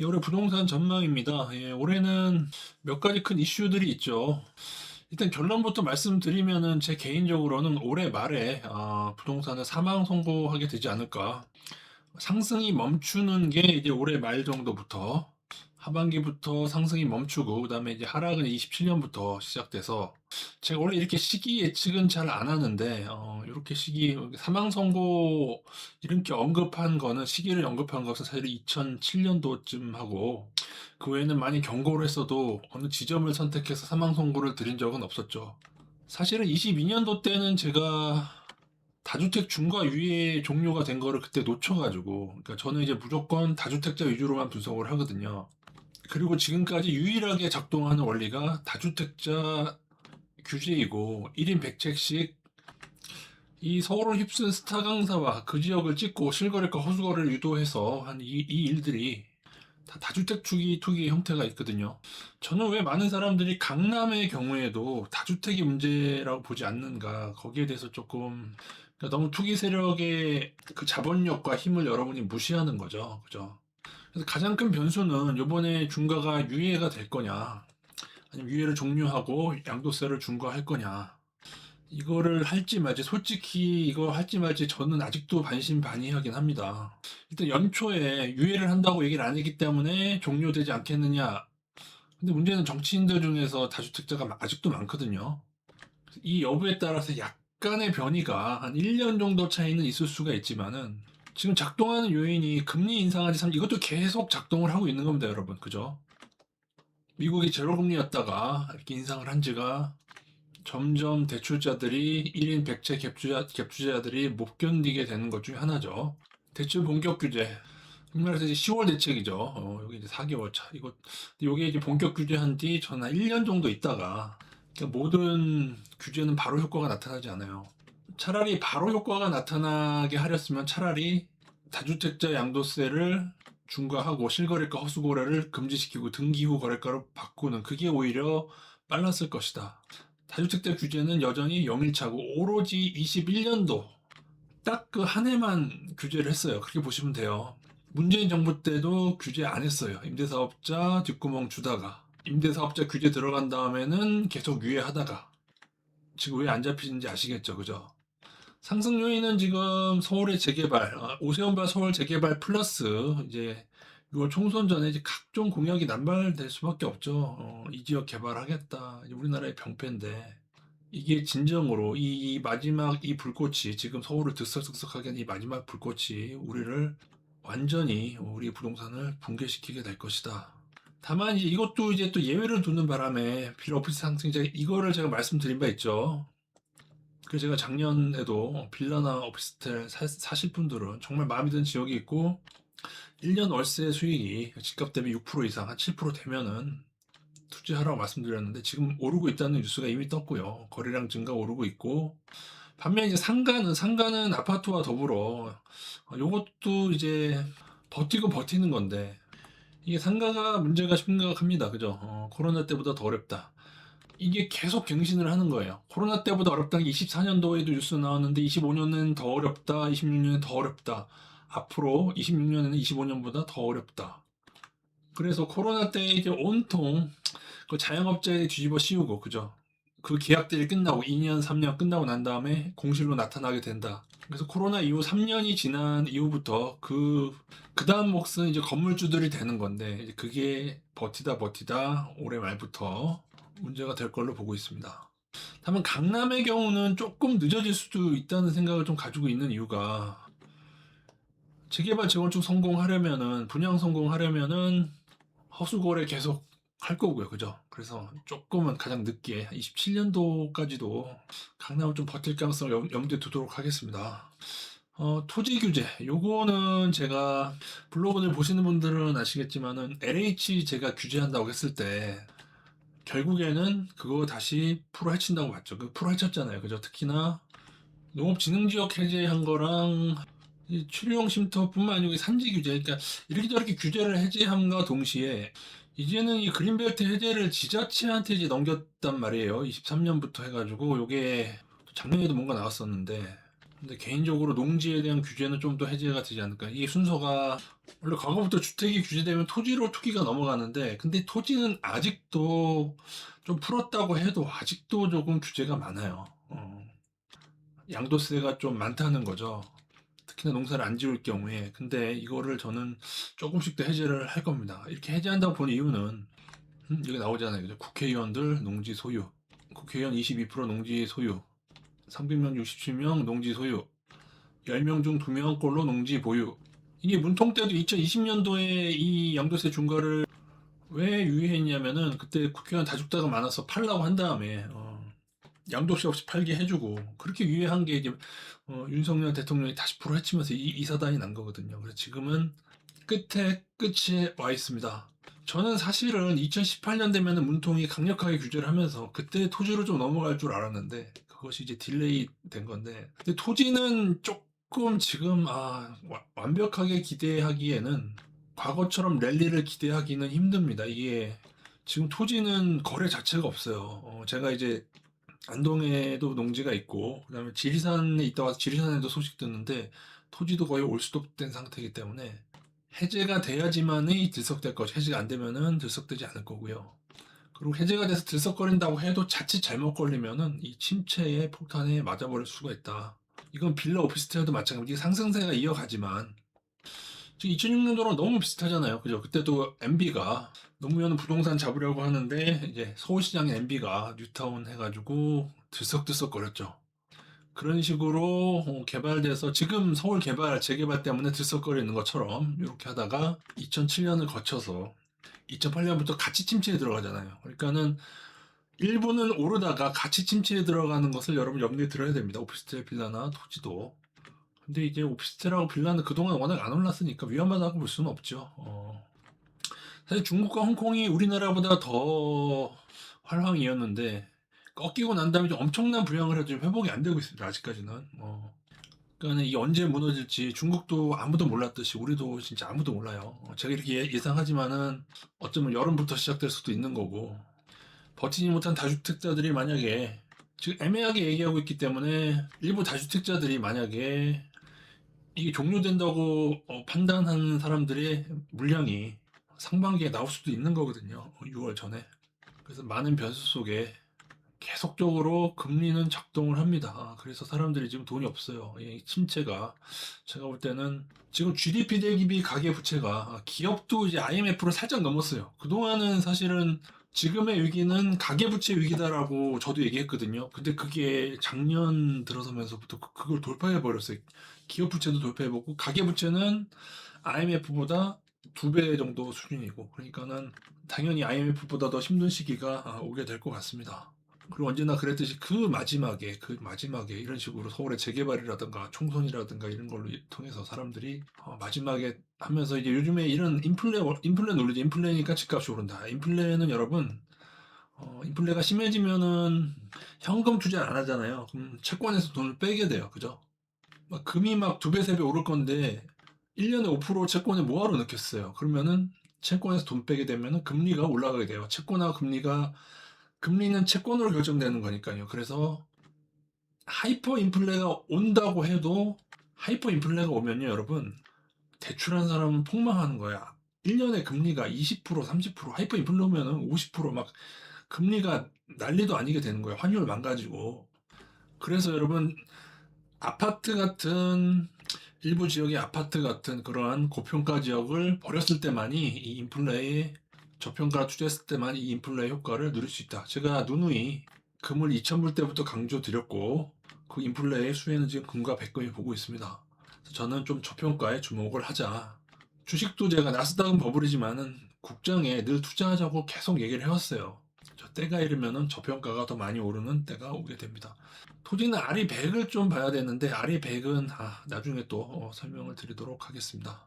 올해 부동산 전망입니다. 올해는 몇 가지 큰 이슈들이 있죠. 일단 결론부터 말씀드리면은 제 개인적으로는 올해 말에 부동산을 사망 선고하게 되지 않을까. 상승이 멈추는 게 이제 올해 말 정도부터 하반기부터 상승이 멈추고 그다음에 이제 하락은 27년부터 시작돼서 제가 원래 이렇게 시기 예측은 잘 안 하는데 이렇게 시기 사망 선고 이렇게 언급한 거는 시기를 언급한 것은 사실 2007년도쯤 하고 그 외에는 많이 경고를 했어도 어느 지점을 선택해서 사망 선고를 드린 적은 없었죠. 사실은 22년도 때는 제가 다주택 중과 유예 종료가 된 거를 그때 놓쳐가지고, 그러니까 저는 이제 무조건 다주택자 위주로만 분석을 하거든요. 그리고 지금까지 유일하게 작동하는 원리가 다주택자 규제이고 1인 100채씩 이 서울을 휩쓴 스타 강사와 그 지역을 찍고 실거래가 허수거래를 유도해서 한 이 일들이 다 다주택 투기 형태가 있거든요. 저는 왜 많은 사람들이 강남의 경우에도 다주택이 문제라고 보지 않는가 거기에 대해서 조금 그러니까 너무 투기 세력의 그 자본력과 힘을 여러분이 무시하는 거죠. 그죠? 그래서 가장 큰 변수는 이번에 중과가 유예가 될 거냐 아니면 유예를 종료하고 양도세를 중과할 거냐 이거를 할지 말지 솔직히 이거 할지 말지 저는 아직도 반신반의하긴 합니다. 일단 연초에 유예를 한다고 얘기를 안 했기 때문에 종료되지 않겠느냐. 근데 문제는 정치인들 중에서 다주택자가 아직도 많거든요. 이 여부에 따라서 약간의 변이가 한 1년 정도 차이는 있을 수가 있지만은 지금 작동하는 요인이 금리 인상하지 이것도 계속 작동을 하고 있는 겁니다, 여러분. 그죠? 미국이 제로금리였다가 이렇게 인상을 한 지가 점점 대출자들이 1인 100채 갭투자자들이 못 견디게 되는 것 중에 하나죠. 대출 본격 규제. 우리나라에서 이제 10월 대책이죠. 여기 이제 4개월 차. 요게 이제 본격 규제한 뒤 저는 한 1년 정도 있다가 그러니까 모든 규제는 바로 효과가 나타나지 않아요. 차라리 바로 효과가 나타나게 하렸으면 차라리 다주택자 양도세를 중과하고 실거래가 허수거래를 금지시키고 등기 후 거래가로 바꾸는 그게 오히려 빨랐을 것이다. 다주택자 규제는 여전히 0일차고 오로지 21년도 딱 그 한 해만 규제를 했어요. 그렇게 보시면 돼요. 문재인 정부 때도 규제 안 했어요. 임대사업자 뒷구멍 주다가 임대사업자 규제 들어간 다음에는 계속 유예하다가 지금 왜 안 잡히는지 아시겠죠, 그죠? 상승 요인은 지금 서울의 재개발, 오세훈발 서울 재개발 플러스 이제 6월 총선 전에 이제 각종 공약이 남발될 수밖에 없죠. 이 지역 개발하겠다. 우리나라의 병폐인데 이게 진정으로 이 마지막 이 불꽃이 지금 서울을 들썩들썩하게 하는 이 마지막 불꽃이 우리를 완전히 우리 부동산을 붕괴시키게 될 것이다. 다만 이제 이것도 이제 또 예외를 두는 바람에 빌라오피스 상승 이거를 제가 말씀드린 바 있죠. 그래서 제가 작년에도 빌라나 오피스텔 사실 분들은 정말 마음에 드는 지역이 있고 1년 월세 수익이 집값 대비 6% 이상 한 7% 되면은 투자하라고 말씀드렸는데 지금 오르고 있다는 뉴스가 이미 떴고요. 거래량 증가 오르고 있고 반면 이제 상가는 아파트와 더불어 요것도 이제 버티고 버티는 건데 이게 상가가 문제가 심각합니다. 그죠? 코로나 때보다 더 어렵다. 이게 계속 갱신을 하는 거예요. 코로나 때보다 어렵다는 게 24년도에도 뉴스 나왔는데 25년은 더 어렵다. 26년은 더 어렵다. 앞으로 26년에는 25년보다 더 어렵다. 그래서 코로나 때 이제 온통 그 자영업자에 뒤집어 씌우고 그죠? 그 계약들이 끝나고 2년, 3년 끝나고 난 다음에 공실로 나타나게 된다. 그래서 코로나 이후 3년이 지난 이후부터 그 다음 몫은 이제 건물주들이 되는 건데 이제 그게 버티다 올해 말부터 문제가 될 걸로 보고 있습니다. 다만 강남의 경우는 조금 늦어질 수도 있다는 생각을 좀 가지고 있는 이유가 재개발 재건축 성공하려면은 분양 성공하려면은 허수거래 계속 할 거고요. 그죠? 그래서 조금은 가장 늦게 27년도까지도 강남을 좀 버틸 가능성을 염두에 두도록 하겠습니다. 토지 규제. 요거는 제가 블로그를 보시는 분들은 아시겠지만은 LH 제가 규제한다고 했을 때 결국에는 그거 다시 풀어헤친다고 봤죠. 그 풀어헤쳤잖아요. 그죠? 특히나 농업진흥지역 해제한 거랑 이 출용 쉼터뿐만 아니고 산지 규제, 그러니까 이렇게 저렇게 규제를 해제함과 동시에 이제는 이 그린벨트 해제를 지자체한테 이제 넘겼단 말이에요. 23년부터 해가지고 요게 작년에도 뭔가 나왔었는데 근데 개인적으로 농지에 대한 규제는 좀 더 해제가 되지 않을까. 이게 순서가 원래 과거부터 주택이 규제되면 토지로 투기가 넘어가는데, 근데 토지는 아직도 좀 풀었다고 해도 아직도 조금 규제가 많아요. 양도세가 좀 많다는 거죠. 특히나 농사를 안 지을 경우에. 근데 이거를 저는 조금씩 더 해제를 할 겁니다. 이렇게 해제한다고 본 이유는 여기 나오잖아요. 그죠? 국회의원들 농지 소유, 국회의원 22% 농지 소유, 상빈명 67명 농지 소유, 10명 중 2명꼴로 농지 보유. 이게 문통 때도 2020년도에 이 양도세 중과를 왜 유예했냐면은 그때 국회의원 다죽다가 많아서 팔라고 한 다음에 양도세 없이 팔게 해주고 그렇게 유예한 게 이제 윤석열 대통령이 다시 불허해치면서 이 사단이 난 거거든요. 그래서 지금은 끝에 와 있습니다. 저는 사실은 2018년 되면은 문통이 강력하게 규제를 하면서 그때 토지로 좀 넘어갈 줄 알았는데 그것이 이제 딜레이 된 건데, 근데 토지는 조금 지금 완벽하게 기대하기에는 과거처럼 랠리를 기대하기는 힘듭니다. 이게 지금 토지는 거래 자체가 없어요. 제가 이제 안동에도 농지가 있고 그다음에 지리산에 있다 와서 지리산에도 소식 듣는데 토지도 거의 올스톱된 상태이기 때문에 해제가 돼야지만이 들썩될 것이, 해제가 안 되면은 들썩되지 않을 거고요. 그리고 해제가 돼서 들썩거린다고 해도 자칫 잘못 걸리면은 이 침체의 폭탄에 맞아버릴 수가 있다. 이건 빌라 오피스텔도 마찬가지. 상승세가 이어가지만 지금 2006년도랑 너무 비슷하잖아요. 그죠? 그때도 MB가 노무현은 부동산 잡으려고 하는데 이제 서울시장의 MB가 뉴타운 해가지고 들썩들썩거렸죠. 그런 식으로 개발돼서 지금 서울 개발, 재개발 때문에 들썩거리는 것처럼 이렇게 하다가 2007년을 거쳐서 2008년부터 같이 침체에 들어가잖아요. 그러니까는 일부는 오르다가 같이 침체에 들어가는 것을 여러분 염두에 들어야 됩니다. 오피스텔, 빌라나 토지도. 근데 이제 오피스텔하고 빌라는 그동안 워낙 안 올랐으니까 위험하다고 볼 수는 없죠. 사실 중국과 홍콩이 우리나라보다 더 활황이었는데 꺾이고 난 다음에 좀 엄청난 부양을 해도 회복이 안 되고 있습니다. 아직까지는. 그러니까 이게 언제 무너질지 중국도 아무도 몰랐듯이 우리도 진짜 아무도 몰라요. 제가 이렇게 예상하지만은 어쩌면 여름부터 시작될 수도 있는 거고, 버티지 못한 다주택자들이 만약에 지금 애매하게 얘기하고 있기 때문에 일부 다주택자들이 만약에 이게 종료된다고 판단하는 사람들의 물량이 상반기에 나올 수도 있는 거거든요. 6월 전에. 그래서 많은 변수 속에 계속적으로 금리는 작동을 합니다. 그래서 사람들이 지금 돈이 없어요. 이 침체가 제가 볼 때는 지금 GDP 대비 가계부채가 기업도 이제 IMF를 살짝 넘었어요. 그동안은 사실은 지금의 위기는 가계부채 위기다라고 저도 얘기했거든요. 근데 그게 작년 들어서면서부터 그걸 돌파해 버렸어요. 기업 부채도 돌파해보고 가계부채는 IMF보다 2배 정도 수준이고, 그러니까는 당연히 IMF보다 더 힘든 시기가 오게 될 것 같습니다. 그리고 언제나 그랬듯이 그 마지막에 이런 식으로 서울의 재개발이라든가 총선이라든가 이런 걸로 통해서 사람들이 마지막에 하면서 이제 요즘에 이런 인플레 논리죠. 인플레니까 집값이 오른다. 인플레는 여러분, 인플레가 심해지면은 현금 투자를 안 하잖아요. 그럼 채권에서 돈을 빼게 돼요. 그죠? 막 금이 막 2배, 3배 오를 건데 1년에 5% 채권에 뭐하러 넣겠어요. 그러면은 채권에서 돈 빼게 되면은 금리가 올라가게 돼요. 채권하고 금리는 채권으로 결정되는 거니까요. 그래서 하이퍼 인플레가 온다고 해도, 하이퍼 인플레가 오면요, 여러분, 대출한 사람은 폭망하는 거야. 1년에 금리가 20%, 30%, 하이퍼 인플레 오면은 50%막 금리가 난리도 아니게 되는 거예요. 환율 망가지고. 그래서 여러분, 아파트 같은 일부 지역의 아파트 같은 그러한 고평가 지역을 버렸을 때만이 이 인플레의 저평가 투자했을 때만 이 인플레 효과를 누릴 수 있다. 제가 누누이 금을 2,000불 때부터 강조드렸고 그 인플레의 수혜는 지금 금과 백금이 보고 있습니다. 그래서 저는 좀 저평가에 주목을 하자. 주식도 제가 나스닥은 버블이지만은 국장에 늘 투자하자고 계속 얘기를 해왔어요. 저 때가 이르면은 저평가가 더 많이 오르는 때가 오게 됩니다. 토지는 아리 100을 좀 봐야 되는데 아리 100은 나중에 또 설명을 드리도록 하겠습니다.